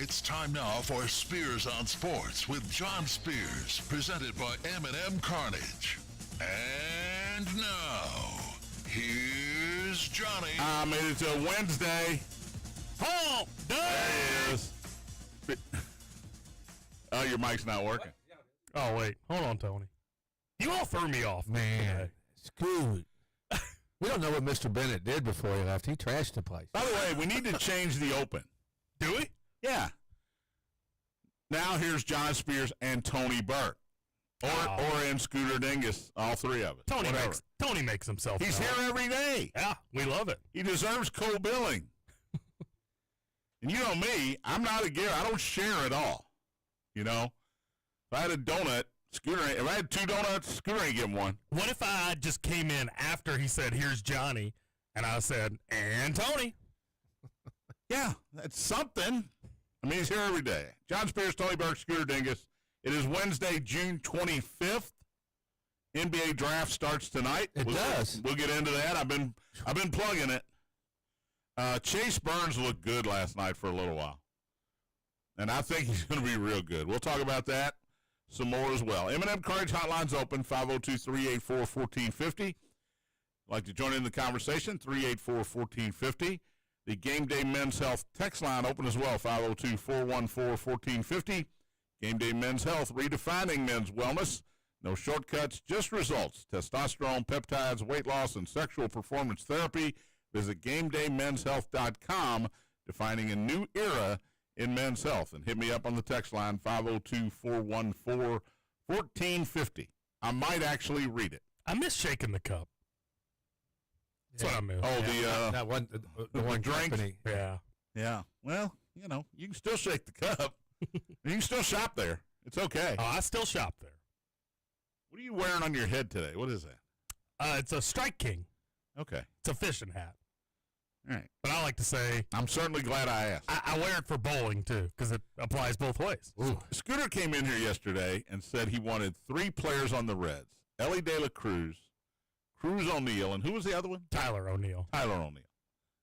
It's time now for Spears on Sports with John Spears, presented by M&M Carnage. And now, here's Johnny. I made it to Wednesday. Hump day! There he is. Oh, your mic's not working. Oh, wait. Hold on, Tony. You all threw me off. Man, Scoot. We don't know what Mr. Bennett did before he left. He trashed the place. By the way, we need to change the open. Do we? Yeah. Now here's John Spears and Tony Burke. Or in Scooter Dingus, all three of us. Tony makes himself He's known. here every day. Yeah, we love it. He deserves co-billing. And you know me, I'm not a giver. I don't share at all. You know? If I had a donut, if I had two donuts, Scooter ain't getting one. What if I just came in after he said, here's Johnny, and I said, and Tony? Yeah, that's something. I mean, he's here every day. John Spears, Tony Burke, Scooter Dingus. It is Wednesday, June 25th. NBA draft starts tonight. It does. We'll get into that. I've been plugging it. Chase Burns looked good last night for a little while. And I think he's going to be real good. We'll talk about that some more as well. M&M Carnage Hotline's open, 502-384-1450. Like to join in the conversation, 384-1450. The Gameday Men's Health text line open as well, 502-414-1450. Gameday Men's Health, redefining men's wellness. No shortcuts, just results. Testosterone, peptides, weight loss, and sexual performance therapy. Visit GameDayMen'sHealth.com, defining a new era in men's health. And hit me up on the text line, 502-414-1450. I might actually read it. I miss shaking the cup. That's what I miss. Oh, the one drink? company. Yeah. Yeah. Well, you know, you can still shake the cup. You can still shop there. It's okay. Oh, I still shop there. What are you wearing on your head today? What is that? It's a Strike King. Okay. It's a fishing hat. All right. But I like to say, I'm certainly glad I asked. I wear it for bowling, too, because it applies both ways. Ooh. Scooter came in here yesterday and said he wanted three players on the Reds. Ellie De La Cruz, Cruz O'Neal, and who was the other one? Tyler O'Neill. Tyler O'Neill.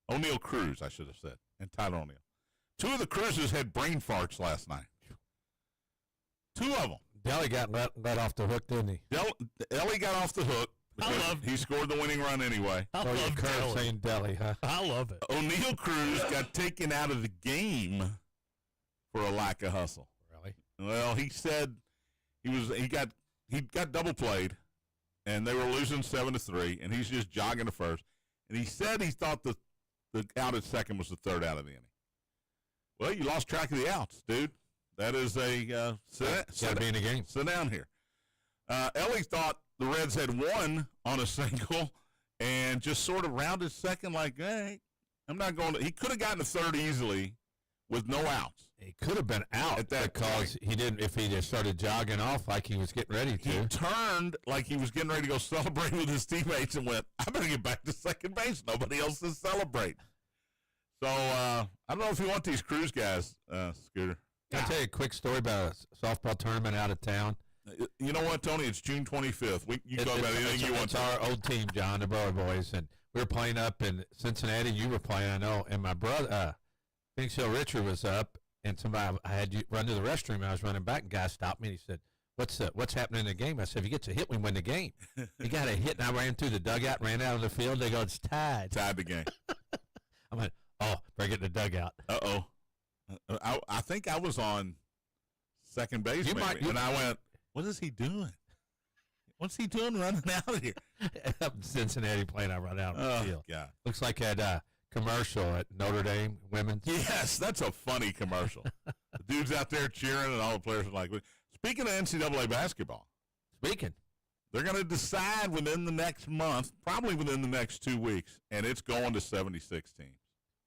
O'Neill Cruz, I should have said, and Tyler O'Neill. Two of the Cruzes had brain farts last night. Two of them. Delly got let off the hook, didn't he? Ellie got off the hook. He scored the winning run anyway. I You're love Delly. saying Delly, huh? I love it. O'Neill Cruz got taken out of the game for a lack of hustle. Really? Well, he said he got double played, and they were losing 7-3, and he's just jogging to first. And he said he thought the out at second was the third out of the inning. Well, you lost track of the outs, dude. That is a sit be in the game. Sit down here. Ellie thought the Reds had won on a single and just sort of rounded second like, hey, I'm not going to. He could have gotten a third easily with no outs. He could have been out at that because point. He didn't. If he just started jogging off like he was getting ready to. He turned like he was getting ready to go celebrate with his teammates and went, I better get back to second base. Nobody else is celebrating. So I don't know if you want these Cruz guys, Scooter. Can I tell you a quick story about a softball tournament out of town? You know what, Tony? It's June 25th. You can talk about anything you want. It's our old team, John, the Bower Boys, and we were playing up in Cincinnati. You were playing, I know, and my brother, Phoenix Hill Richard, was up, and somebody I had to run to the restroom. And I was running back, and a guy stopped me, and he said, "What's happening in the game?" I said, "If he gets a hit, we win the game." He got a hit, and I ran through the dugout, ran out of the field. They go, "It's tied." Tied the game. I went, "Oh, bring it in the dugout." Uh-oh. I think I was on second base, and I went, what is he doing? What's he doing running out of here? Up in Cincinnati playing, I run out of the field. God. Looks like that commercial at Notre Dame women's. Yes, that's a funny commercial. The dude's out there cheering, and all the players are like, speaking of NCAA basketball. Speaking. They're going to decide within the next month, probably within the next 2 weeks, and it's going to 76 teams.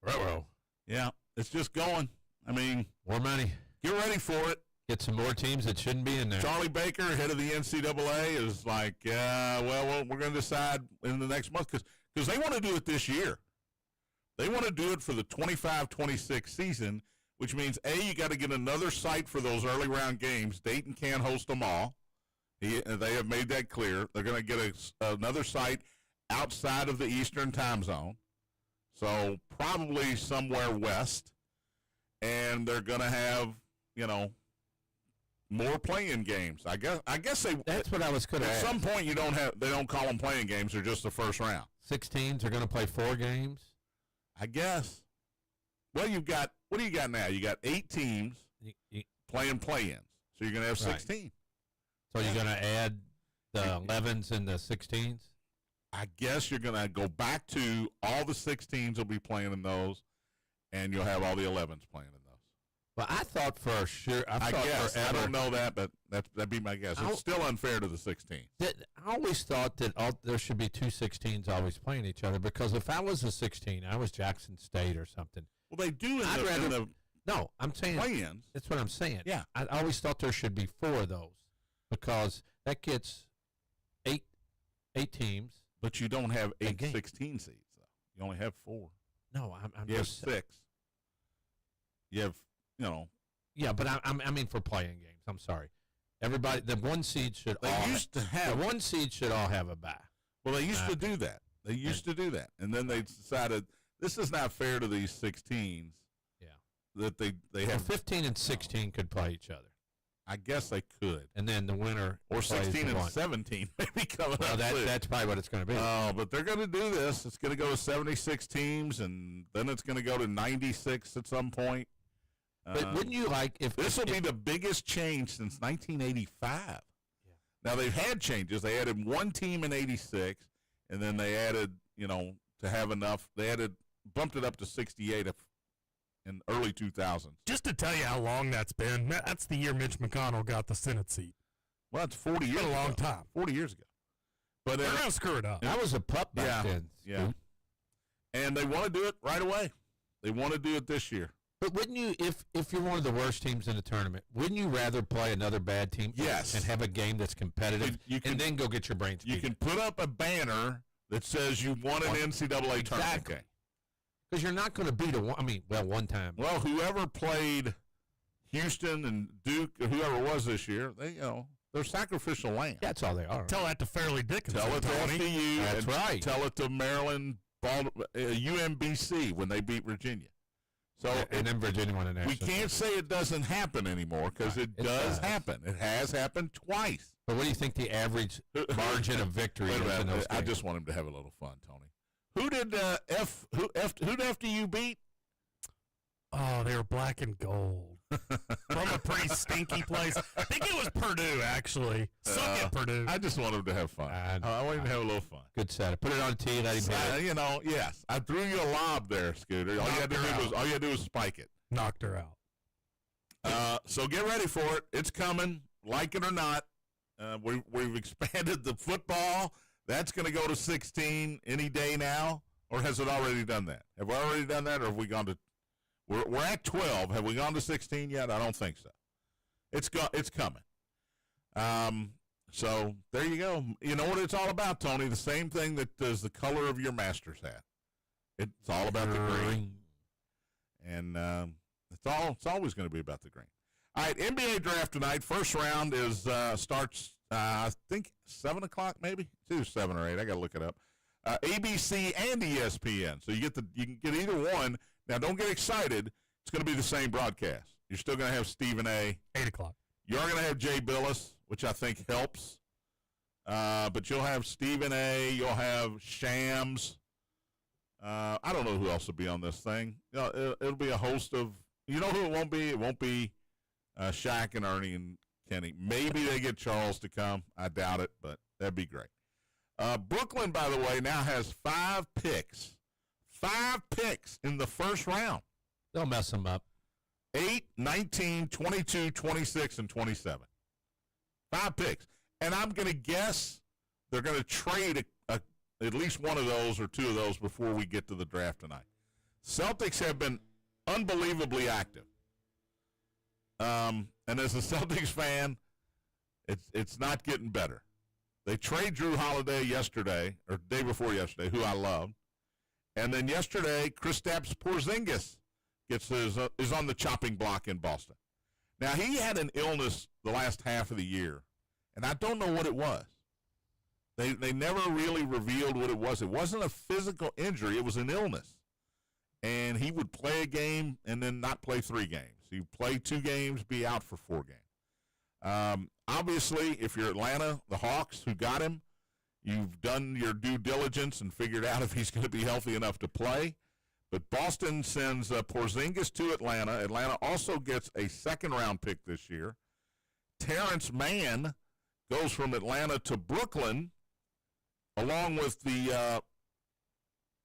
Ruh-roh. Yeah, it's just going. I mean, more money. Get ready for it. Get some more teams that shouldn't be in there. Charlie Baker, head of the NCAA, is like, well, we're going to decide in the next month because they want to do it this year. They want to do it for the 25-26 season, which means, A, you got to get another site for those early round games. Dayton can't host them all. They have made that clear. They're going to get another site outside of the Eastern time zone, so probably somewhere west. And and they're going to have, more playing games. I guess they. That's what I was going to ask. At some point, they don't call them playing games. They're just the first round. 16s are going to play 4 games. I guess. Well, what do you got now? You got 8 teams playing play-ins. So you're going to have 16. So you're going to add the 11s and the 16s? I guess you're going to go back to all the 16s will be playing in those, and you'll have all the 11s playing in those. Well, I thought for sure. I guess. I don't know that, but that'd be my guess. It's still unfair to the 16. I always thought that there should be 2 16s always playing each other, because if I was a 16, I was Jackson State or something. Well, they do in the no, I'm saying play-ins. That's what I'm saying. Yeah. I always thought there should be 4 of those, because that gets 8 teams. But you don't have 8 game. 16 seeds, though. You only have 4. No, I'm You have just 6. You have, Yeah, but I mean for playing games. I'm sorry. Everybody, the 1 seed should They used to have. the 1 seed should all have a bye. Well, they used to do that. They used to do that. And then they decided this is not fair to these 16s. Yeah. That they Well, have. 15 and 16 could play each other, I guess they could. and then the winner Or plays 16 the and one. 17 maybe coming Well, up too. that's probably what it's going to be. Oh, but they're going to do this. It's going to go to 76 teams, and then it's going to go to 96 at some point. But wouldn't you like if This will be the biggest change since 1985. Yeah. Now, they've had changes. They added 1 team in 86, and then they added, to have enough. They bumped it up to 68 in early 2000s. Just to tell you how long that's been, that's the year Mitch McConnell got the Senate seat. Well, it's 40 years Been a ago. long time. 40 years ago. But They're going to screw it up. I was a pup back then. Yeah. Scoot. And they want to do it right away. They want to do it this year. But wouldn't you, if you're one of the worst teams in the tournament, wouldn't you rather play another bad team? Yes. And have a game that's competitive, You can- and then go get your brains beat? You can put up a banner that says you won an NCAA tournament Exactly. game. Because you're not going to beat one time. Well, whoever played Houston and Duke, or whoever it was this year, they're sacrificial lamb. That's all they are. Tell that to Fairleigh Dickinson. Tell it to Tony. SDU. That's and right. Tell it to Maryland, UMBC when they beat Virginia. So And then Virginia won the national. we can't say it doesn't happen anymore because Right. it does happen. It has happened twice. But what do you think the average margin of victory Wait a is in minute. those I games? just want him to have a little fun, Tony. Who did who FDU beat? Oh, they were black and gold. From a pretty stinky place. I think it was Purdue, actually. Suck it, Purdue. I just want him to have fun. I want him to have a little fun. Good setup. Put it on T. Let him hit it. Yes, I threw you a lob there, Scooter. All you had to do was spike it. Knocked her out. So get ready for it. It's coming, like it or not. We've expanded the football. That's going to go to 16 any day now, or has it already done that? Have we already done that, or have we gone to? We're at 12. Have we gone to 16 yet? I don't think so. It's coming. So there you go. You know what it's all about, Tony? The same thing that does the color of your Masters hat. It's all about the green, and it's always going to be about the green. All right, NBA draft tonight. First round starts I think 7 o'clock, maybe. It's either 7 or 8. I got to look it up. ABC and ESPN. So you can get either one. Now, don't get excited. It's going to be the same broadcast. You're still going to have Stephen A. 8 o'clock. You are going to have Jay Billis, which I think helps. But you'll have Stephen A. You'll have Shams. I don't know who else will be on this thing. It'll be a host of. You know who it won't be? It won't be Shaq and Ernie and Kenny. Maybe they get Charles to come. I doubt it, but that'd be great. Brooklyn, by the way, now has 5 picks. 5 picks in the first round. They'll mess them up. 8, 19, 22, 26, and 27. 5 picks. And I'm going to guess they're going to trade at least one of those or 2 of those before we get to the draft tonight. Celtics have been unbelievably active. And as a Celtics fan, it's not getting better. They trade Drew Holiday yesterday, or day before yesterday, who I loved. And then yesterday, Kristaps Porzingis is on the chopping block in Boston. Now, he had an illness the last half of the year, and I don't know what it was. They never really revealed what it was. It wasn't a physical injury. It was an illness. And he would play a game and then not play 3 games. So you play 2 games, be out for 4 games. Obviously, if you're Atlanta, the Hawks, who got him, you've done your due diligence and figured out if he's going to be healthy enough to play. But Boston sends Porzingis to Atlanta. Atlanta also gets a second-round pick this year. Terrence Mann goes from Atlanta to Brooklyn, along with the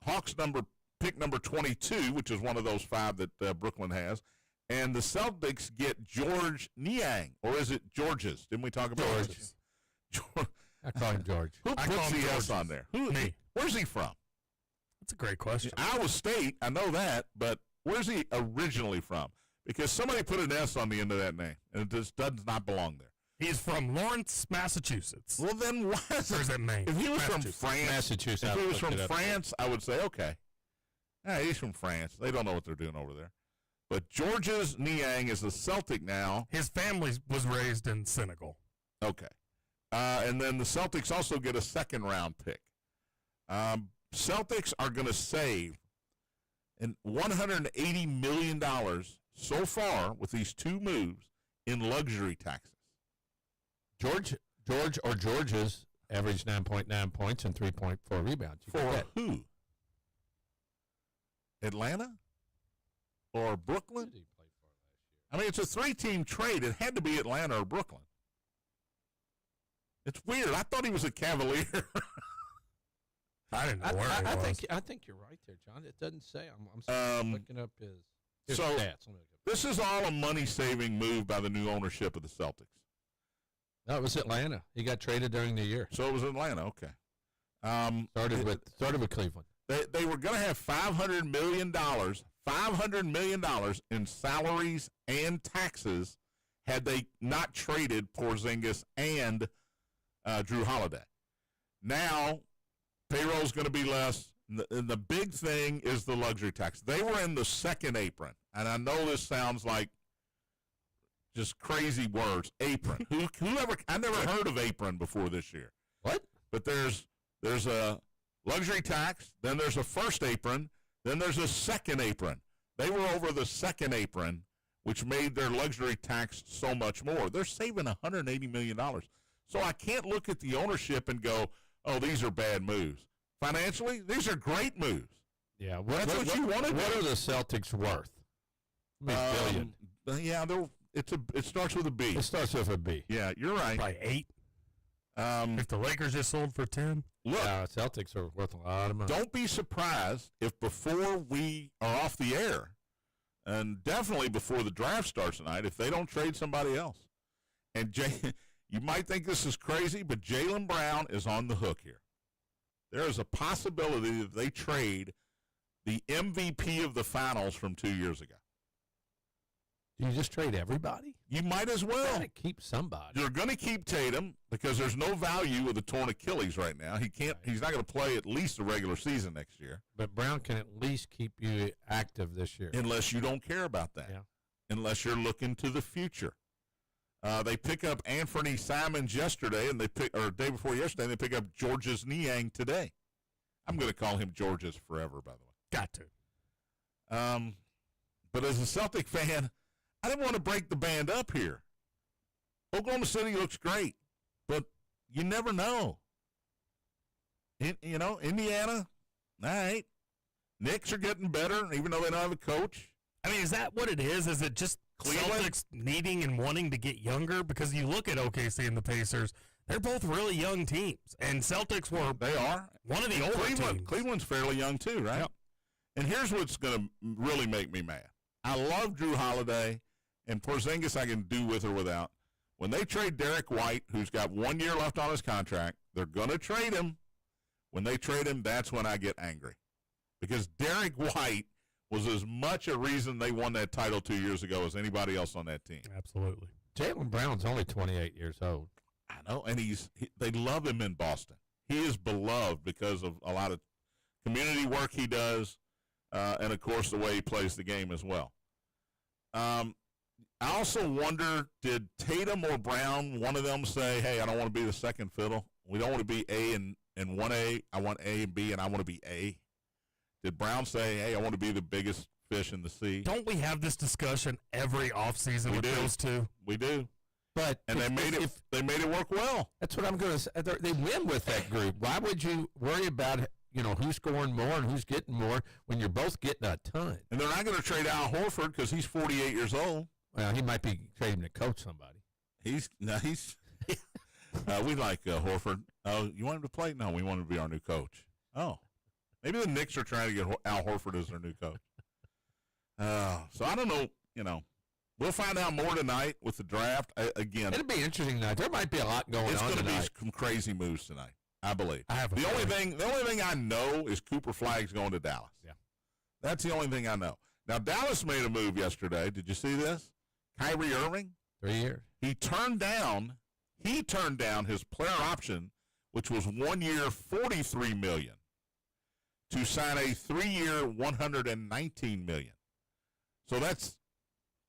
Hawks pick number 22, which is one of those 5 that Brooklyn has. And the Celtics get George Niang, or is it Georges? Didn't we talk about George? I call him George. Who puts the S on there? Me. Where's he from? That's a great question. Iowa State, I know that, but where's he originally from? Because somebody put an S on the end of that name, and it just does not belong there. He's from Lawrence, Massachusetts. Well, then why is Or is it Maine? If he was from France, Massachusetts. if he was from France, I would say, okay. He's from France. They don't know what they're doing over there. But Georges Niang is a Celtic now. His family was raised in Senegal. Okay. And then the Celtics also get a second-round pick. Celtics are going to save $180 million so far with these 2 moves in luxury taxes. George or George's averaged 9.9 points and 3.4 rebounds. For who? Atlanta? Or Brooklyn? Who did he play for last year? I mean, it's a 3-team trade. It had to be Atlanta or Brooklyn. It's weird. I thought he was a Cavalier. I didn't know where he was. I think you're right there, John. It doesn't say. I'm looking up his so stats. Let me look up. This is all a money-saving move by the new ownership of the Celtics. No, it was Atlanta. He got traded during the year. So it was Atlanta. Okay. Started with Cleveland. They were going to have $500 million in salaries and taxes had they not traded Porzingis and Drew Holiday. Now, payroll's going to be less. And the big thing is the luxury tax. They were in the second apron. And I know this sounds like just crazy words. Apron. Whoever? I never heard of apron before this year. What? But there's a luxury tax, then there's a first apron, then there's a second apron. They were over the second apron, which made their luxury tax so much more. They're saving $180 million. So I can't look at the ownership and go, oh, these are bad moves. Financially, these are great moves. Yeah. That's what you want to do. What are the Celtics worth? Billion. Yeah, it starts with a B. It starts with a B. Yeah, you're right. Probably 8. If the Lakers just sold for 10. Look, Celtics are worth a lot of money. don't be surprised if before we are off the air, and definitely before the draft starts tonight, if they don't trade somebody else. And you might think this is crazy, but Jaylen Brown is on the hook here. There is a possibility that they trade the MVP of the finals from 2 years ago. Do you just trade everybody? You might as well. Gotta keep somebody. You're going to keep Tatum because there's no value with a torn Achilles right now. He's not going to play at least the regular season next year. But Brown can at least keep you active this year. Unless you don't care about that. Yeah. Unless you're looking to the future. They pick up Anthony Simons yesterday, or day before yesterday, and they pick up Georges Niang today. I'm going to call him Georges forever, by the way. Got to. But as a Celtic fan, I didn't want to break the band up here. Oklahoma City looks great, but you never know. Indiana, all right. Knicks are getting better, even though they don't have a coach. I mean, is that what it is? Is it just Cleveland? Celtics needing and wanting to get younger? Because you look at OKC and the Pacers, they're both really young teams. And Celtics were They are. one of the older teams. Cleveland's fairly young too, right? Yep. And here's what's going to really make me mad. I love Drew Holiday, and Porzingis I can do with or without. When they trade Derek White, who's got 1 year left on his contract, they're going to trade him. When they trade him, that's when I get angry. Because Derek White was as much a reason they won that title 2 years ago as anybody else on that team. Absolutely. Jaylen Brown's only 28 years old. I know, and they love him in Boston. He is beloved because of a lot of community work he does, and, of course, the way he plays the game as well. I also wonder, did Tatum or Brown, one of them, say, hey, I don't want to be the second fiddle. We don't want to be A and 1A. I want A and B, and I want to be A. Did Brown say, hey, I want to be the biggest fish in the sea. Don't we have this discussion every offseason with those two? We do. But and they made it work well. That's what I'm going to say. They win with that group. Why would you worry about who's scoring more and who's getting more when you're both getting a ton? And they're not going to trade Al Horford because he's 48 years old. Well, he might be trading to coach somebody. He's we like Horford. Oh, you want him to play? No, we want him to be our new coach. Oh, maybe the Knicks are trying to get Al Horford as their new coach. So I don't know. We'll find out more tonight with the draft. Again, it'll be interesting tonight. There might be a lot going on tonight. It's going to be some crazy moves tonight, I believe. The only thing I know is Cooper Flagg's going to Dallas. Yeah, that's the only thing I know. Now Dallas made a move yesterday. Did you see this? Kyrie Irving, 3 years. He turned down his player option, which was 1 year, $43 million, to sign a 3-year, $119 million. So that's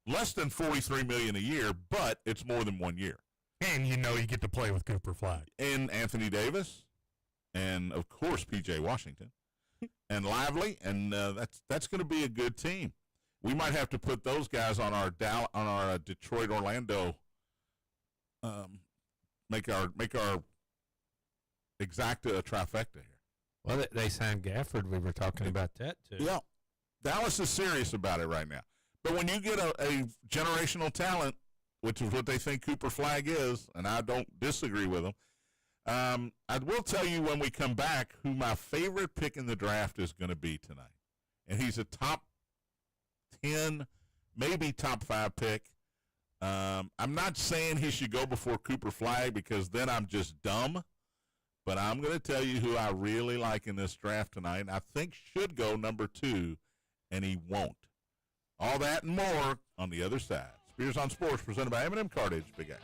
less than $43 million a year, but it's more than 1 year. And you get to play with Cooper Flagg. And Anthony Davis, and of course P.J. Washington, and Lively, and that's going to be a good team. We might have to put those guys on our Detroit Orlando. Make our exacta a trifecta here. Well, they signed Gafford. We were talking about that too. Yeah, Dallas is serious about it right now. But when you get a generational talent, which is what they think Cooper Flagg is, and I don't disagree with them, I will tell you when we come back who my favorite pick in the draft is going to be tonight. And he's a top 10, maybe top 5 pick. I'm not saying he should go before Cooper Flagg because then I'm just dumb. But I'm going to tell you who I really like in this draft tonight, and I think should go number 2, and he won't. All that and more on the other side. Spears on Sports, presented by M&M Cartage. Big X.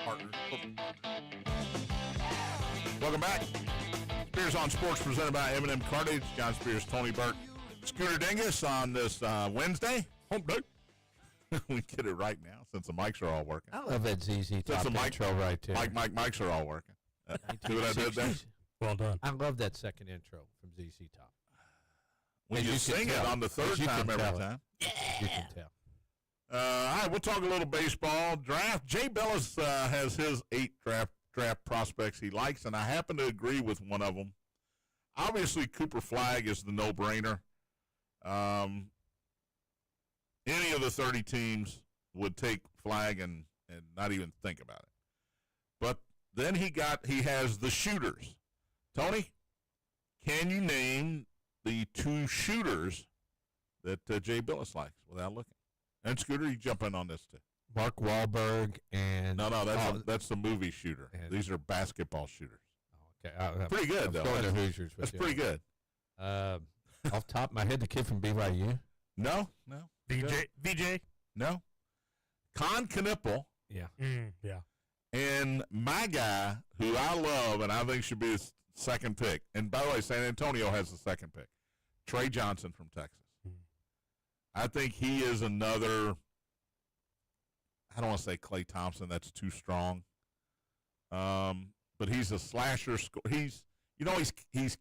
Partners. Welcome back. Spears on Sports presented by M&M Cartage. John Spears, Tony Burt, Scooter Dingus on this Wednesday. Hump day. We get it right now since the mics are all working. I love that ZZ Top the intro right there. Mics are all working. See what I did there? Well done. I love that second intro from ZZ Top. When you sing it on the third time every time. You can tell. All right, we'll talk a little baseball. Draft. Jay Bellis has his 8 draft prospects he likes, and I happen to agree with one of them. Obviously, Cooper Flagg is the no-brainer. Any of the 30 teams would take Flagg and not even think about it. But then he has the shooters. Tony, can you name the 2 shooters that Jay Billis likes without looking? And Scooter, you jump in on this too. Mark Wahlberg and No, that's the movie shooter. These are basketball shooters. Okay, Pretty good though. Going to Hoosiers. That's pretty good. Off the top of my head, the kid from BYU. No. VJ? No. Con Knipple. Yeah. Yeah. And my guy, who I love and I think should be his second pick, and by the way, San Antonio has the second pick, Trey Johnson from Texas. I think he is another, I don't want to say Klay Thompson, that's too strong. But he's a slasher. He's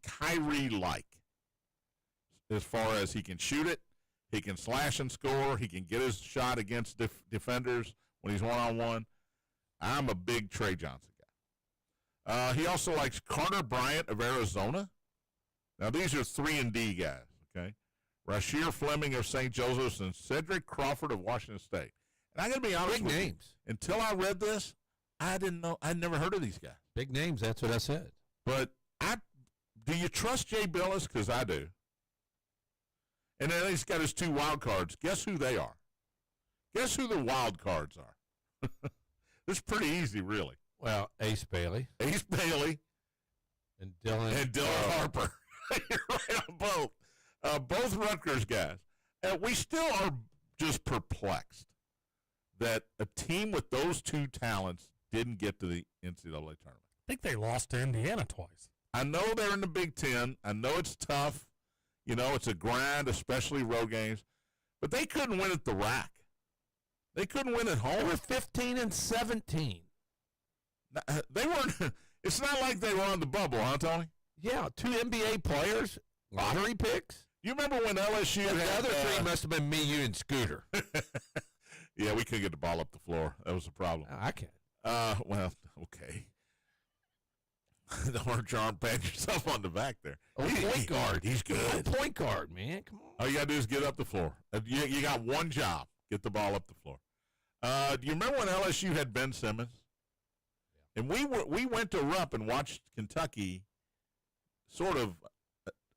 Kyrie-like as far as he can shoot it. He can slash and score. He can get his shot against defenders when he's one-on-one. I'm a big Trey Johnson guy. He also likes Carter Bryant of Arizona. Now, these are 3-and-D guys, okay? Rasheer Fleming of St. Joseph's and Cedric Crawford of Washington State. And I got to be honest with you, until I read this, I didn't know. I'd never heard of these guys. Big names, that's what I said. But do you trust Jay Billis? Because I do. And then he's got his 2 wild cards. Guess who they are? Guess who the wild cards are? It's pretty easy, really. Well, Ace Bailey. Ace Bailey. And Dylan Harper. You're right on both. Both Rutgers guys. And we still are just perplexed that a team with those 2 talents didn't get to the NCAA tournament. I think they lost to Indiana twice. I know they're in the Big Ten. I know it's tough. You know, it's a grind, especially road games. But they couldn't win at the rack. They couldn't win at home. They were 15 and 17. They weren't. It's not like they were on the bubble, huh, Tony? Yeah, 2 NBA players, lottery picks. You remember when LSU And had the other 3 must have been me, you, and Scooter. Yeah, we couldn't get the ball up the floor. That was the problem. I can't. Well, okay. Don't pat yourself on the back there. Point guard. He's good. Point guard, man. Come on. All you got to do is get up the floor. You got one job. Get the ball up the floor. Do you remember when LSU had Ben Simmons? Yeah. And we went to Rupp and watched Kentucky sort of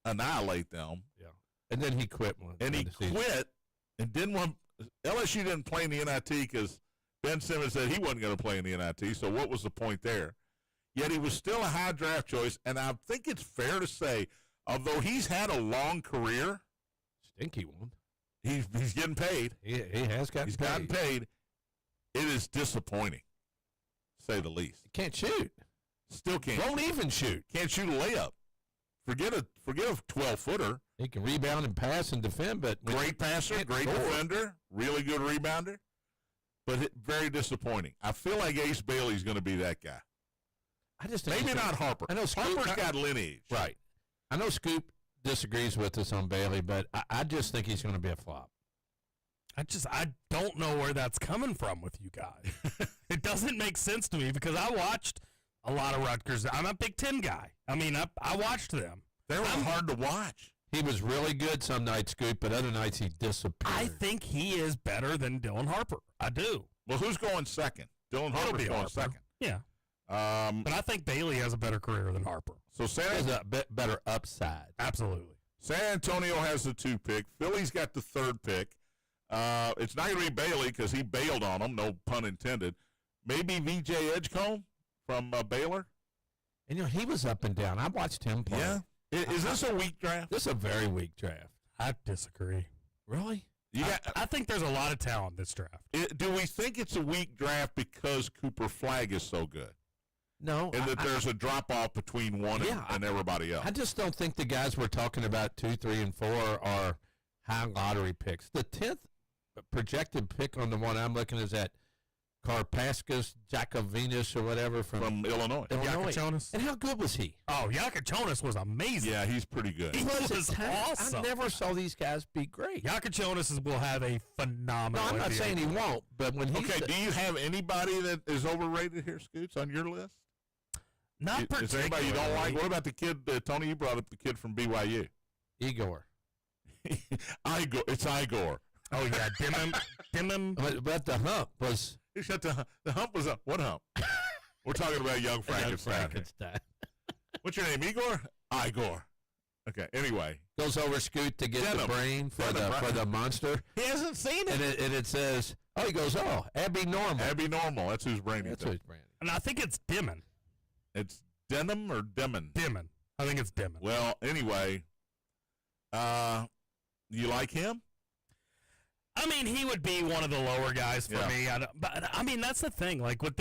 annihilate them. Yeah. And then he quit. And he quit and didn't want – LSU didn't play in the NIT because Ben Simmons said he wasn't going to play in the NIT, so what was the point there? Yet he was still a high draft choice, and I think it's fair to say, although he's had a long career – stinky one. He's getting paid. He has gotten paid. It is disappointing, to say the least. He can't shoot. Still can't. Don't even shoot. Can't shoot a layup. Forget a 12-footer. He can rebound and pass and defend, but great passer, great defender, really good rebounder, but very disappointing. I feel like Ace Bailey's going to be that guy. I just think maybe not Harper. I know Harper's got lineage. Right. I know Scoop disagrees with us on Bailey, but I just think he's going to be a flop. I don't know where that's coming from with you guys. It doesn't make sense to me because I watched a lot of Rutgers. I'm a Big Ten guy. I mean, I watched them. They were hard to watch. He was really good some nights, Scoop, but other nights he disappeared. I think he is better than Dylan Harper. I do. Well, who's going second? Dylan Harper's going second. Yeah. But I think Bailey has a better career than Harper. So has a better upside. Absolutely. San Antonio has the 2 pick. Philly's got the 3rd pick. It's not going to be Bailey because he bailed on them, no pun intended. Maybe VJ Edgecombe from Baylor. And, he was up and down. I watched him play. Yeah. Is this a weak draft? This is a very weak draft. I disagree. Really? I think there's a lot of talent this draft. Do we think it's a weak draft because Cooper Flagg is so good? No. And that there's a drop-off between one and everybody else? I just don't think the guys we're talking about, 2, 3, and 4, are high lottery picks. The 10th projected pick on the one I'm looking is at Karpaskas Jakovinas or whatever from Illinois. Yakachonis. And how good was he? Oh, Yakachonis was amazing. Yeah, he's pretty good. He was awesome. I never saw these guys be great. Yakachonis will have a phenomenal. No, I'm not saying he won't, but when he's okay, do you have anybody that is overrated here, Scoots, on your list? Not particularly. Is there anybody you don't like? What about the kid, Tony? You brought up the kid from BYU. Igor. Igor. It's Igor. Oh yeah, Dimon. But the hump was. The hump was up. What hump? We're talking about young Frankenstein. What's your name, Igor? Igor. Okay. Anyway, goes over Scoot to get the brain for the monster. He hasn't seen it. And it says, oh, he goes, oh, Abby Normal. Abby Normal. That's whose brain That's he's whose brain. And I think it's Dimon. It's Denim or Demon? Dimon. I think it's Dimon. Well, anyway, you like him? I mean, he would be one of the lower guys for me. But I mean, that's the thing. Like with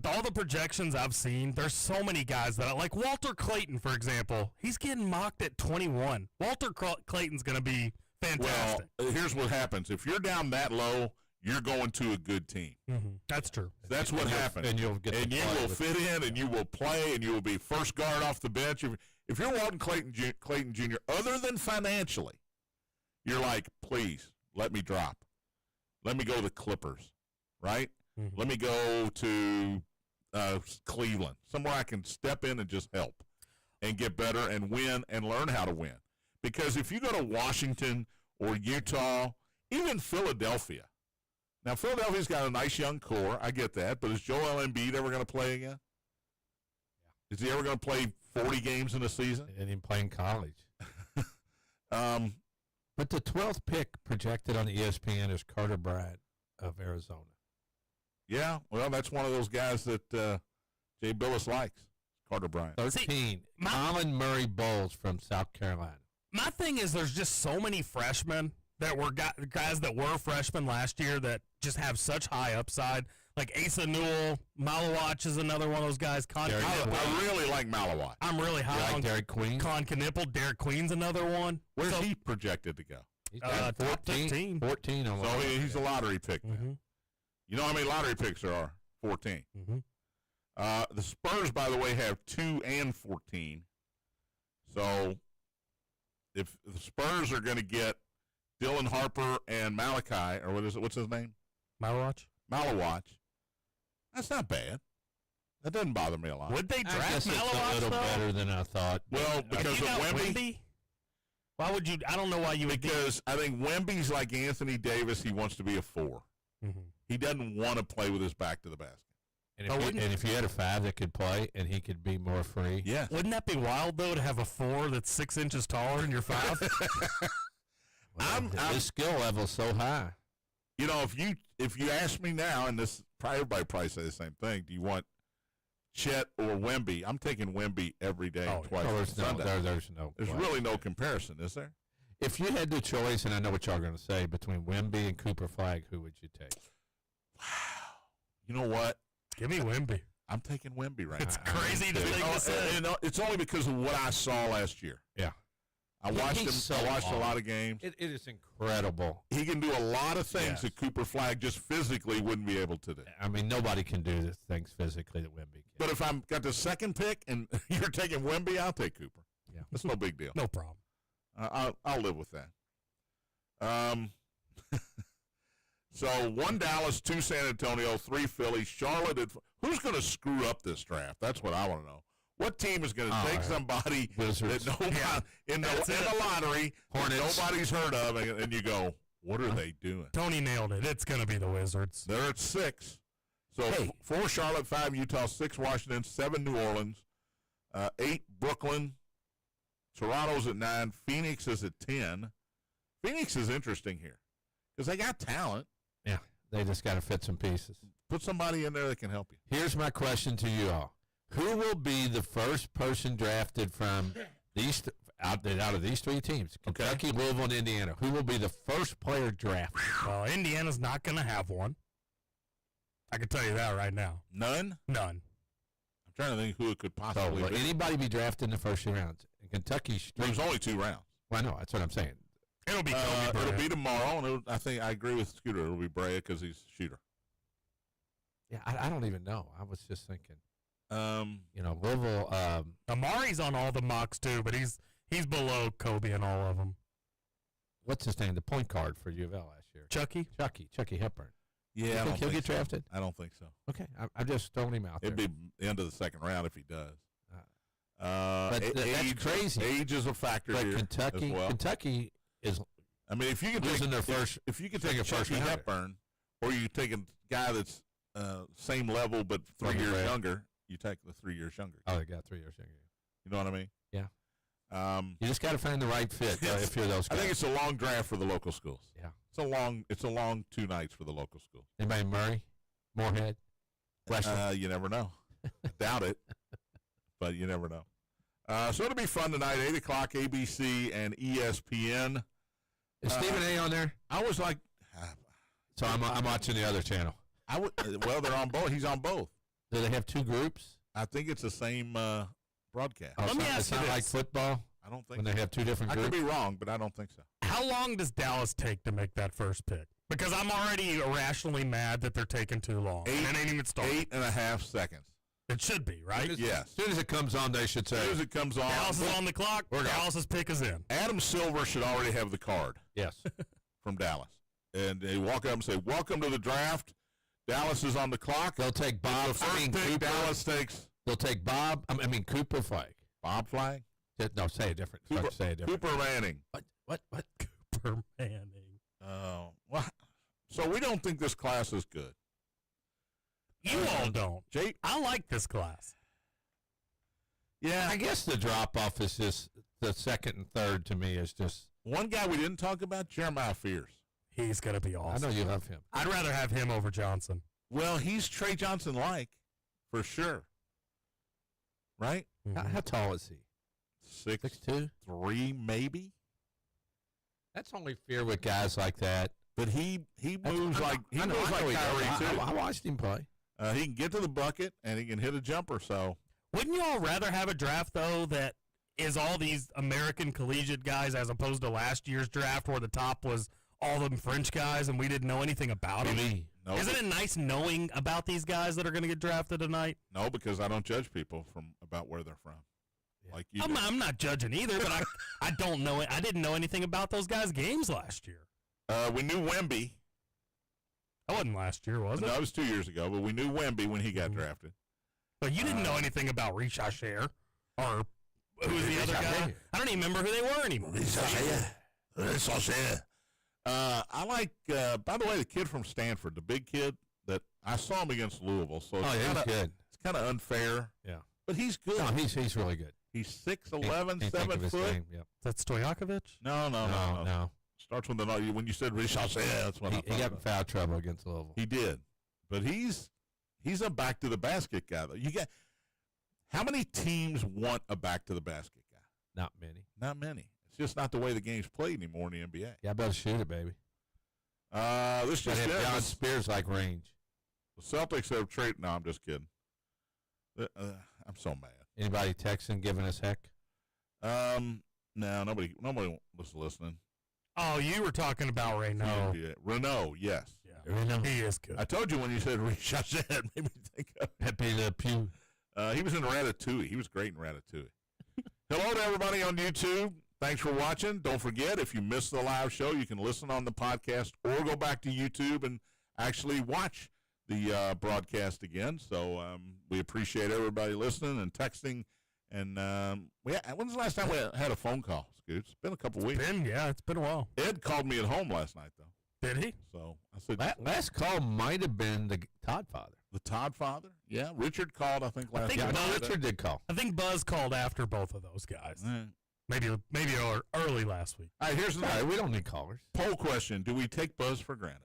all the projections I've seen, there's so many guys that like Walter Clayton, for example. He's getting mocked at 21. Walter Clayton's going to be fantastic. Well, here's what happens: if you're down that low, you're going to a good team. Mm-hmm. That's true. That's what happens. And you'll get. And you will fit in, and you will play, and you will be first guard off the bench. If you're Walton Clayton Jr., other than financially, you're like, please. Let me drop. Let me go to the Clippers, right? Mm-hmm. Let me go to Cleveland, somewhere I can step in and just help and get better and win and learn how to win. Because if you go to Washington or Utah, even Philadelphia. Now, Philadelphia's got a nice young core. I get that. But is Joel Embiid ever going to play again? Yeah. Is he ever going to play 40 games in a season? And he play in college. But the 12th pick projected on ESPN is Carter Bryant of Arizona. Yeah, well, that's one of those guys that Jay Billis likes, Carter Bryant. 13, Colin Murray Bowles from South Carolina. My thing is there's just so many freshmen that were guys that were freshmen last year that just have such high upside. Like Asa Newell, Malawach is another one of those guys. I really like Malawach. I'm really high on Derek Queen. Con Knipple. Derek Queen's another one. Where's he projected to go? He's got 14. 14 on so he's a lottery pick. Mm-hmm. You know how many lottery picks there are? 14. Mm-hmm. The Spurs, by the way, have 2 and 14. So if the Spurs are going to get Dylan Harper and Malachi, or what's his name? Malawach. That's not bad. That doesn't bother me a lot. Would they draft Malawach? It's a little better than I thought. Well, because of Wemby. Why would you? I don't know why you would. Because I think Wemby's like Anthony Davis. He wants to be a 4. Mm-hmm. He doesn't want to play with his back to the basket. And if you had a 5 that could play and he could be more free. Yeah. Wouldn't that be wild, though, to have a 4 that's 6 inches taller than your 5? His skill level's so high. You know, if you ask me now, and everybody probably say the same thing, do you want Chet or Wemby? I'm taking Wemby every day, twice. There's really no comparison, is there? If you had the choice, and I know what y'all are going to say, between Wemby and Cooper Flagg, who would you take? Wow. You know what? Give me Wemby. I'm taking Wemby right it's now. It's crazy to think to say. It's only because of what I saw last year. Yeah. I watched him. I watched a lot of games. It is incredible. He can do a lot of things that Cooper Flagg just physically wouldn't be able to do. I mean, nobody can do the things physically that Wemby can. But if I've got the second pick and you're taking Wemby, I'll take Cooper. Yeah, that's no big deal. No problem. I'll live with that. So 1 Dallas, 2 San Antonio, 3 Philly, Charlotte. Who's going to screw up this draft? That's what I want to know. What team is going to take somebody that nobody in the lottery that nobody's heard of, and you go, what are they doing? Tony nailed it. It's going to be the Wizards. They're at 6. So 4 Charlotte, 5 Utah, 6 Washington, 7 New Orleans, 8 Brooklyn. Toronto's at 9. Phoenix is at 10. Phoenix is interesting here because they got talent. Yeah, they just got to fit some pieces. Put somebody in there that can help you. Here's my question to you all. Who will be the first person drafted from these out of these three teams, Okay. Kentucky, Louisville, and Indiana, who will be the first player drafted? Well, Indiana's not going to have one. I can tell you that right now. None? None. I'm trying to think who it could So possibly will be. anybody be drafted in the first 2 rounds? And Kentucky's There's only 2 rounds. well, no, that's what I'm saying. It'll be Kobe It'll Bryant. be tomorrow, and I think I agree with Scooter. It'll be Brea because he's a shooter. Yeah, I don't even know. I was just thinking, Um, Louisville. Amari's on all the mocks too, but he's below Kobe in all of them. What's his name? The point guard for U of L last year. Chucky? Chucky Hepburn. yeah, You I think don't he'll think get so. drafted? I don't think so. Okay, I'm just throwing him out there. It'd be the end of the second round if he does. But that's crazy. Age is a factor But here Kentucky, as well. Kentucky is I mean, if you can losing take their first. if you can take take a first Chucky rounder. Hepburn, or you take a guy that's same level but 3 From the years grad. younger, you take the 3 years younger. Oh, they got 3 years younger. You know what I mean? Yeah. Um, You just got to find the right fit Yes. if you're those I guys. think it's a long draft for the local schools. Yeah. It's a long 2 nights for the local schools. Anybody Murray, Moorhead, Western. You never know. I doubt it, but you never know. So it'll be fun tonight, 8 o'clock, ABC and ESPN. Is Stephen A on there? I was like, So I'm watching the other channel. well, they're on both. He's on both. Do they have 2 groups? I think it's the same broadcast. Oh, Let me it's ask you not like this. football I don't think when they have 2 different I could groups. be wrong, but I don't think so. How long does Dallas take to make that first pick? Because I'm already irrationally mad that they're taking too long. And it ain't even started. 8.5 seconds. It should be, right? Yes. As soon as it comes on, they should As say. soon as it comes on, Dallas is on the clock. Dallas's pick is in. Adam Silver should already have the card Yes. from Dallas. And they walk up and say, "Welcome to the draft. Dallas is on the clock." They'll take Bob. The first pick, Cooper. Dallas takes They'll take Bob. I mean Cooper Flag. Bob Flag. No, say it different. Cooper, Say it different. Cooper Manning. What? Cooper Manning. Well, so we don't think this class is good. You all don't. Jake? I like this class. Yeah. I guess the drop off is just the second and third to me is just. One guy we didn't talk about, Jeremiah Fears. He's going to be awesome. I know you love him. I'd rather have him over Johnson. Well, he's Trey Johnson-like, for sure. Right? How tall is he? 6'2", 3 maybe. That's only fear with guys like that. But he moves like Kyrie too. I watched him play. He can get to the bucket and he can hit a jumper. So Wouldn't you all rather have a draft, though, that is all these American collegiate guys as opposed to last year's draft where the top was all them French guys and we didn't know anything about them? no, Isn't it nice knowing about these guys that are going to get drafted tonight? no, because I don't judge people from about where they're from. Like you, do. I'm not judging either, but I don't know it. I didn't know anything about those guys' games last year. We knew Wemby. That wasn't last year, was it? No, it was 2 years ago. But we knew Wemby when he got drafted. But you didn't know anything about Richard or who was the other guy? I don't even remember who they were anymore. I like. By the way, the kid from Stanford, the big kid that I saw him against Louisville. So Oh, yeah, he's good. It's kind of unfair. Yeah. But he's good. No, he's really good. He's 6'11", Can't think 7 of his foot. name. Yep. That's Stojakovic? No. No. Starts with the when you said Richard, that's what I He thought got in about. foul trouble against Louisville. He did, but he's a back to the basket guy though. You got how many teams want a back to the basket guy? Not many. Not many. It's just not the way the game's played anymore in the NBA. Yeah, I better shoot it, baby. This But just have John the Spears like range. Celtics have traded. No, I'm just kidding. I'm so mad. Anybody texting, giving us heck? No, nobody was listening. Oh, you were talking about Renault. Yeah. Renault, yes. Yeah. He is good. I told you when you said Richard, it made me think of Pepe Le Pew. he was in Ratatouille. He was great in Ratatouille. Hello to everybody on YouTube. Thanks for watching. Don't forget, if you missed the live show, you can listen on the podcast or go back to YouTube and actually watch the broadcast again. So we appreciate everybody listening and texting. And when's the last time we had a phone call, Scoot? It's been a couple weeks. It's been a while. Ed called me at home last night, though. Did he? So I said, Last call might have been the Todd father. the Todd father? Yeah, Richard called, I think, last think night. Yeah, Buzz- Richard did call. I think Buzz called after both of those guys. Maybe early last week. All right, here's the Sorry, we don't need callers. poll question. Do we take Buzz for granted?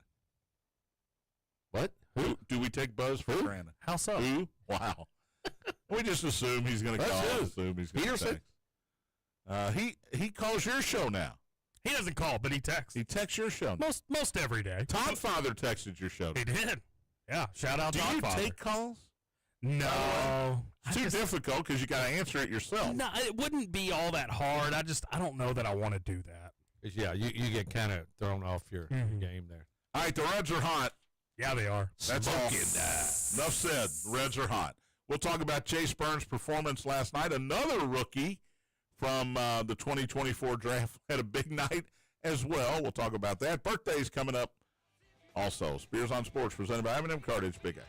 What? Who? Do we take Buzz for granted? How so? Who? Wow. We just assume he's going to That's call. who? Assume he's going to Peterson? text. He calls your show now. He doesn't call, but he texts. He texts your show. Most every day. Todd Father texted your show. He did. Yeah. Shout out Do Todd you Father. take calls? No. It's too difficult because you got to answer it yourself. No, it wouldn't be all that hard. I don't know that I want to do that. 'Cause, yeah, you get kind of thrown off your game there. All right, the Reds are hot. Yeah, they are. That's all. Enough said. The Reds are hot. We'll talk about Chase Burns' performance last night. Another rookie from the 2024 draft had a big night as well. We'll talk about that. Birthdays coming up also. Spears on Sports presented by M&M Cartage. Big A.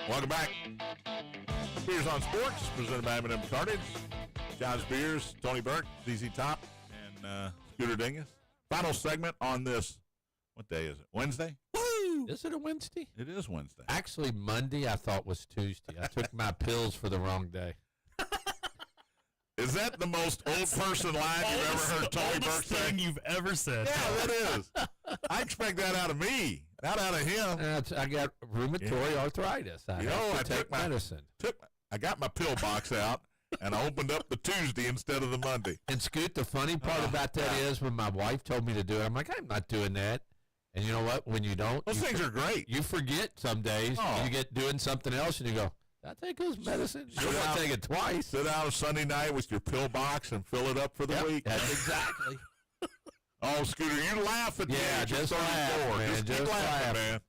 Welcome back. Spears on Sports, presented by M&M Cartage. John Spears, Tony Burke, ZZ Top, and Scooter Dingus. Final segment on this. What day is it? Wednesday? Woo! Is it a Wednesday? It is Wednesday. Actually, Monday I thought was Tuesday. I took my pills for the wrong day. Is that the most old person line you've ever heard Tony Burke say? Thing you've ever said. Yeah, that is. I expect that out of me, not out of him. I got rheumatoid arthritis. I have to take medicine. I got my pill box out, and I opened up the Tuesday instead of the Monday. And Scoot, the funny part about that is when my wife told me to do it, I'm like, I'm not doing that. And you know what? When you don't, Those things are great. You forget some days. Oh. You get doing something else, and you go, did I take this medicine? You don't take it twice. Sit down Sunday night with your pill box and fill it up for the week. That's exactly. Oh, Scooter, you laugh at Yeah, just laugh, man. Just keep Just laughing, laugh. man.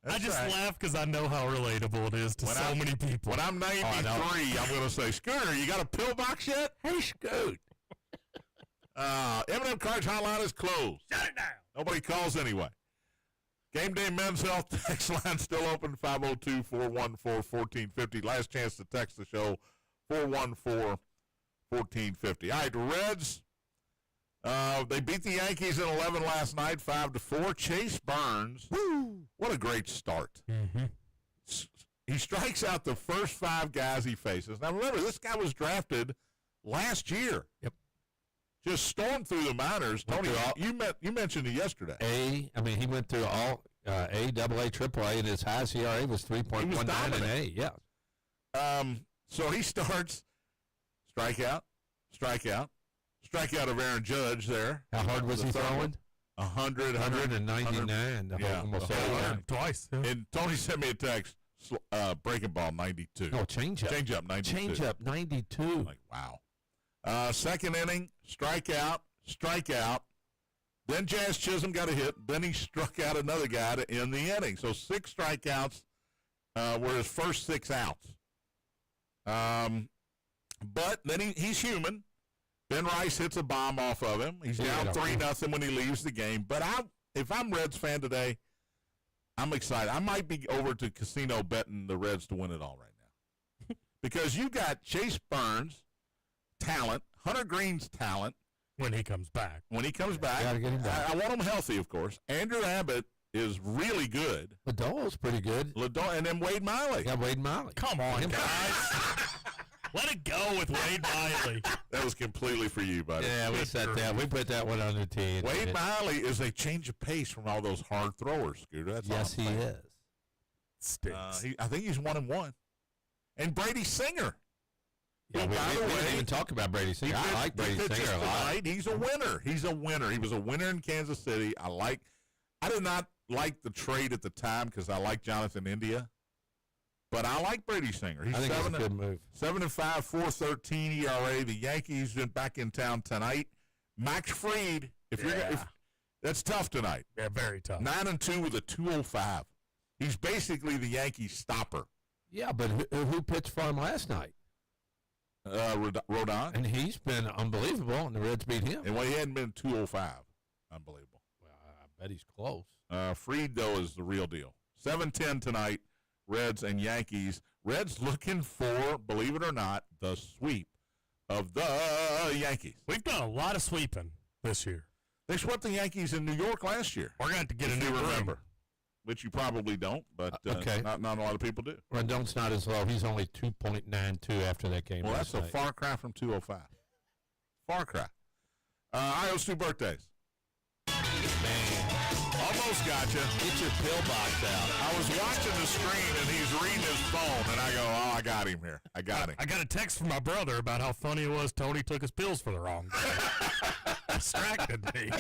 I That's just right. laugh because I know how relatable it is to so many people. When I'm 93, I'm going to say, Scooter, you got a pill box yet? Hey, Scoot. M&M Cards Hotline is closed. Shut it down. Nobody calls anyway. Game Day Men's Health text line still open, 502-414-1450. Last chance to text the show, 414-1450. All right, the Reds, they beat the Yankees in 11 last night, 5-4. Chase Burns, what a great start. Mm-hmm. He strikes out the first 5 guys he faces. Now, remember, this guy was drafted last year. Yep. Just stormed through the minors. Tony, you mentioned it yesterday. He went through all A, AA, AAA, and his highest ERA was 3.19 in A. Yeah. So he starts strikeout of Aaron Judge there. How hard was he throwing? 199. Yeah, almost 100. Twice. Yeah. And Tony sent me a text, breaking ball 92. No, changeup. Changeup 92. Changeup 92. Like, wow. Second inning, strikeout. Then Jazz Chisholm got a hit. Then he struck out another guy to end the inning. So 6 strikeouts were his first 6 outs. But then he's human. Ben Rice hits a bomb off of him. He's down 3-0 when he leaves the game. But if I'm Reds fan today, I'm excited. I might be over to casino betting the Reds to win it all right now. Because you got Chase Burns, talent, Hunter Green's talent. When he comes back. Gotta get him back. I want him healthy, of course. Andrew Abbott is really good. Liddell's pretty good. And then Wade Miley. Yeah, Wade Miley. Come on, guys. Let it go with Wade Miley. That was completely for you, buddy. Yeah, we set that. We put that one on the tee. Wade Miley is a change of pace from all those hard throwers, Scooter. That's yes, all I'm he saying. is. Stinks. I think he's 1-1. And Brady Singer. Yeah, By the we way, didn't even talk about Brady Singer. I like Brady Singer a lot. Tonight. He's a winner. He was a winner in Kansas City. I did not like the trade at the time because I like Jonathan India. But I like Brady Singer. He's I think it's a good move. 7-5, 4.13 ERA. The Yankees are back in town tonight. Max Fried, that's tough tonight. Yeah, very tough. 9-2 with a 2.05. He's basically the Yankees stopper. Yeah, but who pitched for him last night? Rodon. And he's been unbelievable, and the Reds beat him. And he hadn't been 2.05. Unbelievable. Well, I bet he's close. Fried, though, is the real deal. 7-10 tonight, Reds and Yankees. Reds looking for, believe it or not, the sweep of the Yankees. We've done a lot of sweeping this year. They swept the Yankees in New York last year. We're going to have to get a new remember. room. Which you probably don't, but okay. not a lot of people do. Rendon's not as low. He's only 2.92 after that game. Well, that's a far cry from 205. Far cry. I host 2 birthdays. Man, Almost got you. get your pill box out. I was watching the screen, and he's reading his phone, and I go, oh, I got him here. I got him. I got a text from my brother about how funny it was Tony took his pills for the wrong day. Distracted me.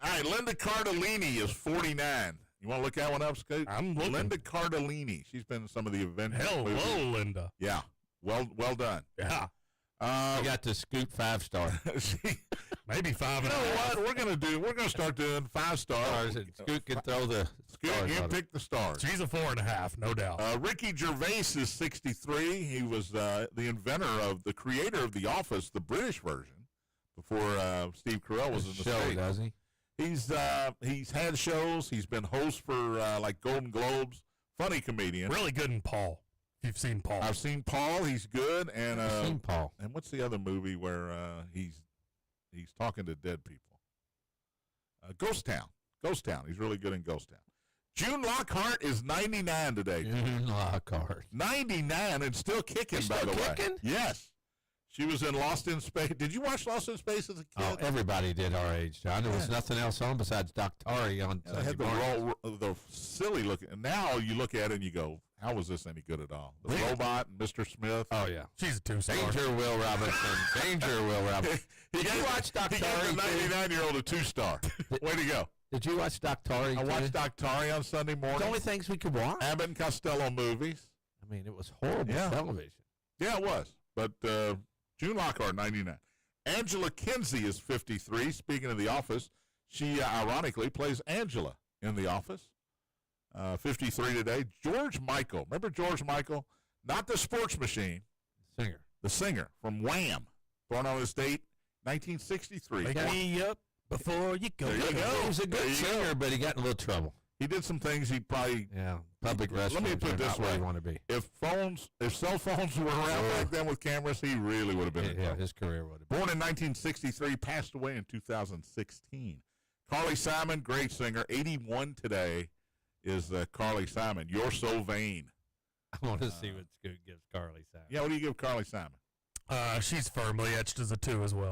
All right, Linda Cardellini is 49. You want to look that one up, Scoot? I'm looking. Linda Cardellini. She's been in some of the events. Hello, Linda. Yeah. Well done. Yeah. I got the Scoot 5-star. Maybe 5 You and a know half. what? We're gonna start doing 5 stars. Scoot can throw the Scoot, stars you on it. pick the stars. She's a 4.5, no doubt. Ricky Gervais is 63. He was the creator of The Office, the British version, before Steve Carell was in the show, States. does he? He's had shows. He's been host for like Golden Globes. Funny comedian. Really good in Paul. If you've seen Paul. I've seen Paul. He's good. And I've seen Paul. And what's the other movie where he's talking to dead people? Ghost Town. Ghost Town. He's really good in Ghost Town. June Lockhart is 99 today. June Lockhart. 99 and still kicking, by the way. Yes. She was in Lost in Space. Did you watch Lost in Space as a kid? Oh, everybody did our age, John. There was nothing else on besides Doctari on They had the silly looking. And now you look at it and you go, how was this any good at all? The robot and Mr. Smith. Oh, yeah. She's a 2-star. Danger Will Robinson. Danger Will Robinson. Did you watch Doctari? He gave the 99-year-old a 2-star. Way to go. Did you watch Doctari? I watched Doctari on Sunday morning. The only things we could watch. Abbott and Costello movies. I mean, it was horrible television. Yeah, it was. But June Lockhart, 99. Angela Kinsey is 53. Speaking of The Office, she ironically plays Angela in The Office. 53 today. George Michael. Remember George Michael? Not the sports machine. Singer. The singer from Wham. Born on this date, 1963. Wake me up before you go. There you go. He was a good singer, but he got in a little trouble. He did some things he probably... Yeah, public restrooms. Let me put it this way. Where you want to be. If cell phones were around back then with cameras, he really would have been in trouble. His career would have been. Born in 1963, passed away in 2016. Carly Simon, great singer. 81 today is Carly Simon. You're so vain. I want to see what Scoot gives Carly Simon. Yeah, what do you give Carly Simon? She's firmly etched as a 2 as well.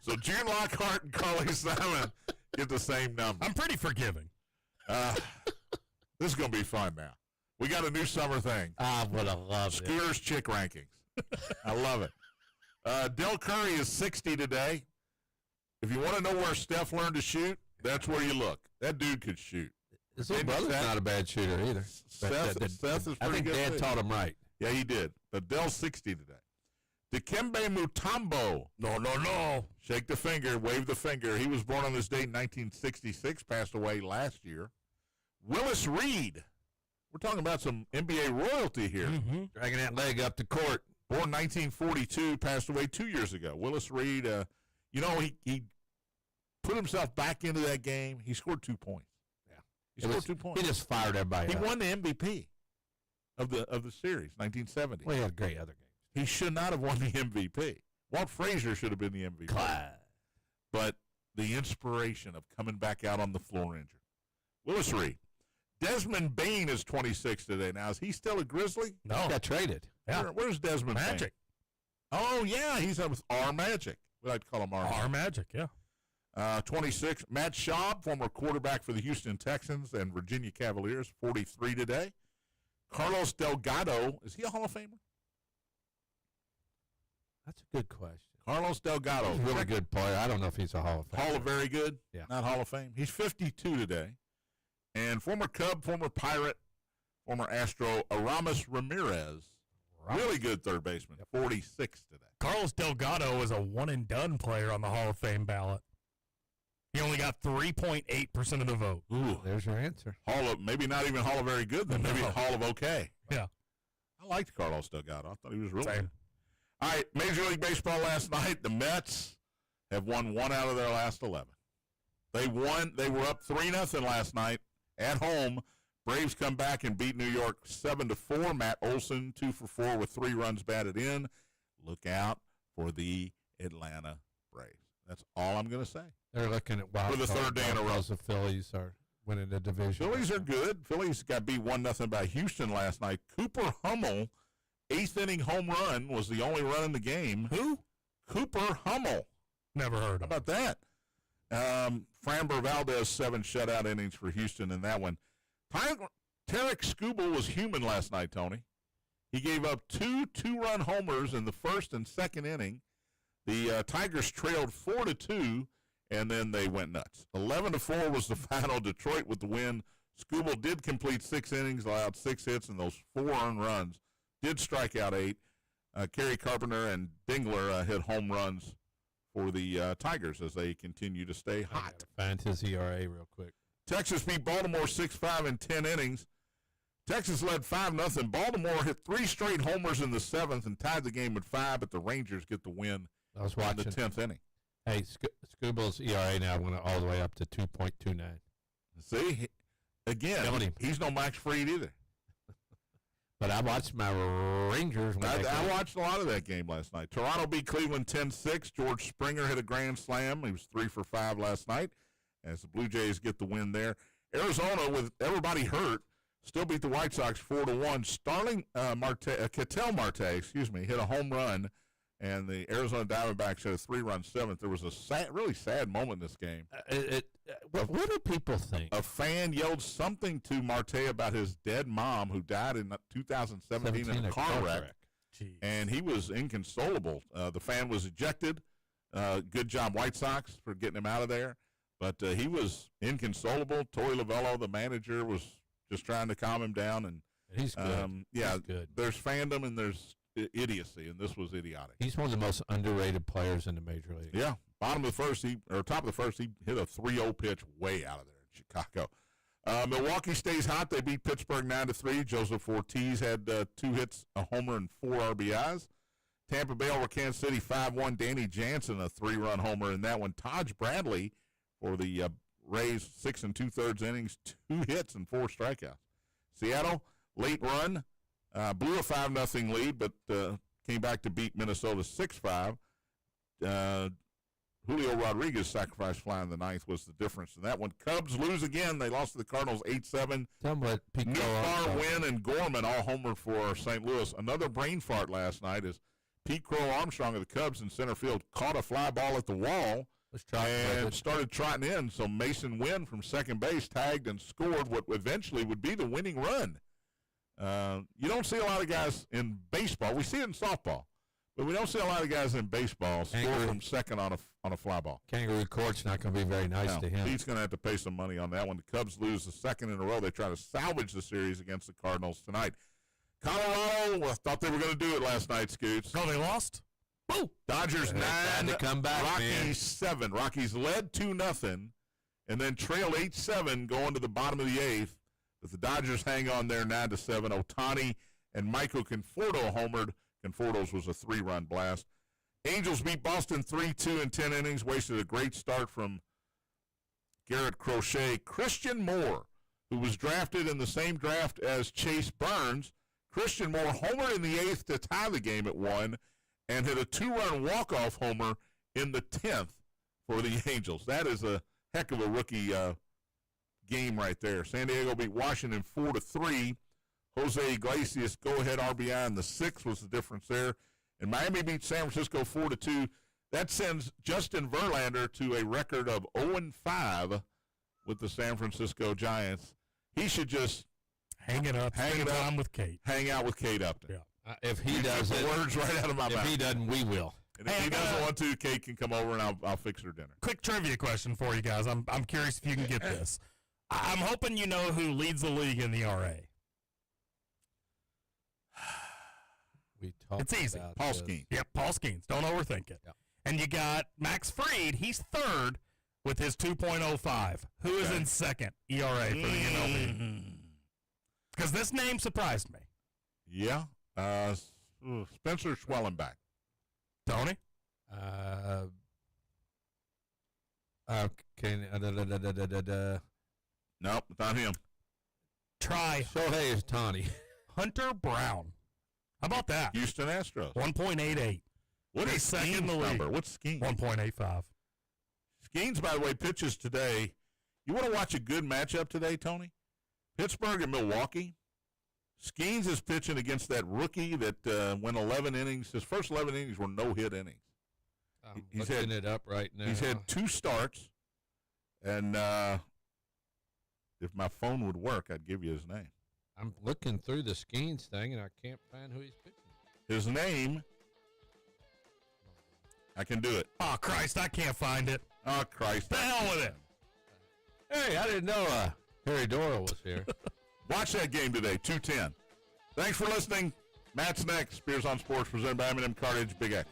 So June Lockhart and Carly Simon get the same number. I'm pretty forgiving. This is going to be fun now. We got a new summer thing. I would have loved Scooter's Chick Rankings. I love it. Del Curry is 60 today. If you want to know where Steph learned to shoot, that's where you look. That dude could shoot. His little brother's not a bad shooter either. Seth is pretty I think good. Dad taught him right. Yeah, he did. But Del's 60 today. Dikembe Mutombo. No. Shake the finger, wave the finger. He was born on this date in 1966, passed away last year. Willis Reed. We're talking about some NBA royalty here. Mm-hmm. Dragging that leg up to court. Born 1942, passed away 2 years ago. Willis Reed, he put himself back into that game. He scored 2 points. Yeah. He scored 2 points. He just fired everybody He up. won the MVP of the series, 1970. Well, he had great other games. He should not have won the MVP. Walt Frazier should have been the MVP. But the inspiration of coming back out on the floor injured. Willis Reed. Desmond Bain is 26 today. Now, is he still a Grizzly? No. He got traded. Yeah. Where's Desmond Bain? Magic. Oh, yeah, he's up with R Magic. We like to call him R Magic. R Magic, yeah. 26, Matt Schaub, former quarterback for the Houston Texans and Virginia Cavaliers, 43 today. Carlos Delgado, is he a Hall of Famer? That's a good question. Carlos Delgado. He's a really good player. I don't know if he's a Hall of Famer. Hall of Very Good? Yeah. Not Hall of Fame. He's 52 today. And former Cub, former Pirate, former Astro, Aramis Ramirez. Really good third baseman, 46 today. Carlos Delgado is a one-and-done player on the Hall of Fame ballot. He only got 3.8% of the vote. Ooh. There's your answer. Maybe not even Hall of Very Good, then maybe Hall of Okay. Yeah. I liked Carlos Delgado. I thought he was really Same. good. All right, Major League Baseball last night, the Mets have won 1 out of their last 11. They won. They were up 3-0 last night at home. Braves come back and beat New York 7-4. Matt Olson 2 for 4 with 3 runs batted in. Look out for the Atlanta Braves. That's all I'm going to say. They're looking at wild For the third day in a row. The Phillies are winning the division. Phillies are good. Phillies got beat 1-0 by Houston last night. Cooper Hummel, 8th inning home run, was the only run in the game. Who? Cooper Hummel. Never heard How of him. about that? Framber Valdez, 7 shutout innings for Houston in that one. Tarek Skubal was human last night, Tony. He gave up 2 two-run homers in the first and second inning. The Tigers trailed 4-2, and then they went nuts. 11-4 was the final. Detroit with the win. Skubal did complete 6 innings, allowed 6 hits, and those 4 earned runs. Did strike out 8. Kerry Carpenter and Dingler hit home runs for the Tigers as they continue to stay hot. Find his ERA real quick. Texas beat Baltimore 6-5 in 10 innings. Texas led 5-0. Baltimore hit 3 straight homers in the 7th and tied the game at 5, but the Rangers get the win I was in watching the 10th inning. Hey, Scubal's ERA now went all the way up to 2.29. See, again, he's no Max Fried either. But I watched my Rangers. I watched a lot of that game last night. Toronto beat Cleveland 10-6. George Springer hit a grand slam. He was 3 for 5 last night. as the Blue Jays get the win there. Arizona, with everybody hurt, still beat the White Sox 4-1. Ketel Marte, hit a home run, and the Arizona Diamondbacks had a 3-run seventh. There was a really sad moment in this game. What do people think? A fan yelled something to Marte about his dead mom, who died in 2017 in a car wreck. Jeez. And he was inconsolable. The fan was ejected. Good job, White Sox, for getting him out of there. But he was inconsolable. Torey Lovello, the manager, was just trying to calm him down. And he's good. Yeah, he's good. There's fandom and there's idiocy, and this was idiotic. He's one of the most underrated players in the major league. Yeah, top of the first, he hit a 3-0 pitch way out of there in Chicago. Milwaukee stays hot. They beat Pittsburgh 9-3. Joseph Ortiz had 2 hits, a homer, and 4 RBIs. Tampa Bay over Kansas City 5-1. Danny Jansen, a 3-run homer in that one. Taj Bradley for the Rays, 6 2/3 innings, 2 hits and 4 strikeouts. Seattle, late run, blew a 5-0 lead, but came back to beat Minnesota 6-5. Julio Rodriguez sacrifice fly in the ninth was the difference in that one. Cubs lose again. They lost to the Cardinals 8-7. Nootbaar, Wynn, and Gorman all homered for St. Louis. Another brain fart last night is Pete Crow Armstrong of the Cubs in center field caught a fly ball at the wall and started trotting in. So Mason Wynn from second base tagged and scored what eventually would be the winning run. You don't see a lot of guys in baseball. We see it in softball. But we don't see a lot of guys in baseball score from second on a fly ball. Kangaroo Court's not going to be very nice to him. He's going to have to pay some money on that one. The Cubs lose the second in a row. They try to salvage the series against the Cardinals tonight. Colorado, I thought they were going to do it last night, Scoots. Oh, they lost? Woo! Dodgers 9, to come back, Rockies 7. Rockies led 2-0 and then trailed 8-7 going to the bottom of the 8th. But the Dodgers hang on there 9-7. Ohtani and Michael Conforto homered. Conforto's was a 3-run blast. Angels beat Boston 3-2 in 10 innings. Wasted a great start from Garrett Crochet. Christian Moore, who was drafted in the same draft as Chase Burns. Christian Moore homered in the 8th to tie the game at 1 and hit a 2-run walk-off homer in the 10th for the Angels. That is a heck of a rookie game right there. San Diego beat Washington 4-3. Jose Iglesias go-ahead RBI in the 6th was the difference there. And Miami beat San Francisco 4-2. That sends Justin Verlander to a record of 0-5 with the San Francisco Giants. He should just hang it up with Kate. Hang out with Kate Upton. Yeah. If he does it, words right out of my mouth. If he doesn't, we will. And if he doesn't want to, Kate can come over and I'll fix her dinner. Quick trivia question for you guys. I'm curious if you can get this. I'm hoping you know who leads the league in the RA. It's easy. Paul Skeens. Yep, Paul Skeens. Don't overthink it. Yep. And you got Max Fried. He's third with his 2.05. Who is in second ERA for the MLB? Because this name surprised me. Yeah. Spencer Schwellenbach. Tony? Nope, not him. Try Shohei Ohtani. Hunter Brown. How about that? Houston Astros. 1.88. What is second in Skeens' the league? number? What's Skeens? 1.85. Skeens, by the way, pitches today. You want to watch a good matchup today, Tony? Pittsburgh and Milwaukee. Skeens is pitching against that rookie that went 11 innings. His first 11 innings were no-hit innings. He's looking it up right now. He's had 2 starts, and if my phone would work, I'd give you his name. I'm looking through the Skeens thing, and I can't find who he's pitching. His name, I can do it. Oh, Christ, I can't find it. Oh, Christ. The hell with it. Hey, I didn't know Harry Doyle was here. Watch that game today, 2:10. Thanks for listening. Matt's next. Spears on Sports, presented by M&M Cartage, Big X.